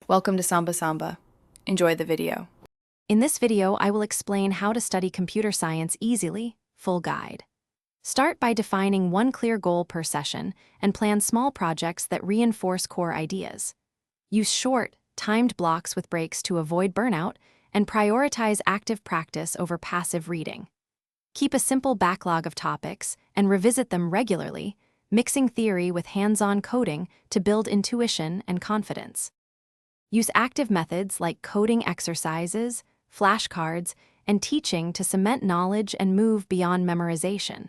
Welcome to Samba Samba. Enjoy the video. In this video, I will explain how to study computer science easily, full guide. Start by defining one clear goal per session and plan small projects that reinforce core ideas. Use short, timed blocks with breaks to avoid burnout and prioritize active practice over passive reading. Keep a simple backlog of topics and revisit them regularly, mixing theory with hands-on coding to build intuition and confidence. Use active methods like coding exercises, flashcards, and teaching to cement knowledge and move beyond memorization.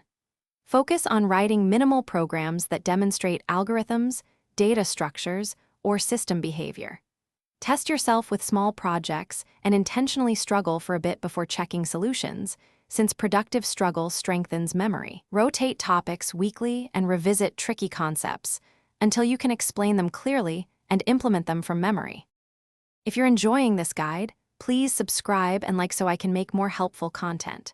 Focus on writing minimal programs that demonstrate algorithms, data structures, or system behavior. Test yourself with small projects and intentionally struggle for a bit before checking solutions, since productive struggle strengthens memory. Rotate topics weekly and revisit tricky concepts until you can explain them clearly and implement them from memory. If you're enjoying this guide, please subscribe and like so I can make more helpful content.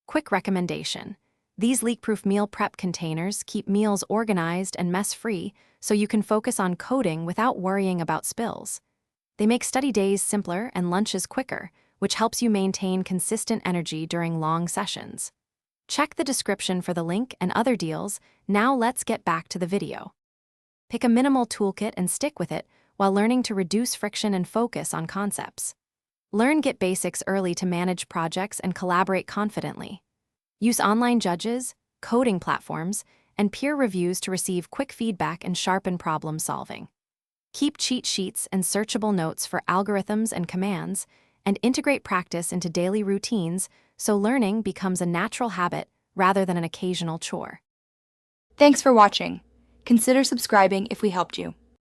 Quick recommendation: these leak-proof meal prep containers keep meals organized and mess-free so you can focus on coding without worrying about spills. They make study days simpler and lunches quicker, which helps you maintain consistent energy during long sessions. Check the description for the link and other deals. Now let's get back to the video. Pick a minimal toolkit and stick with it while learning to reduce friction and focus on concepts. Learn Git basics early to manage projects and collaborate confidently. Use online judges, coding platforms, and peer reviews to receive quick feedback and sharpen problem solving. Keep cheat sheets and searchable notes for algorithms and commands, and integrate practice into daily routines so learning becomes a natural habit rather than an occasional chore. Thanks for watching. Consider subscribing if we helped you.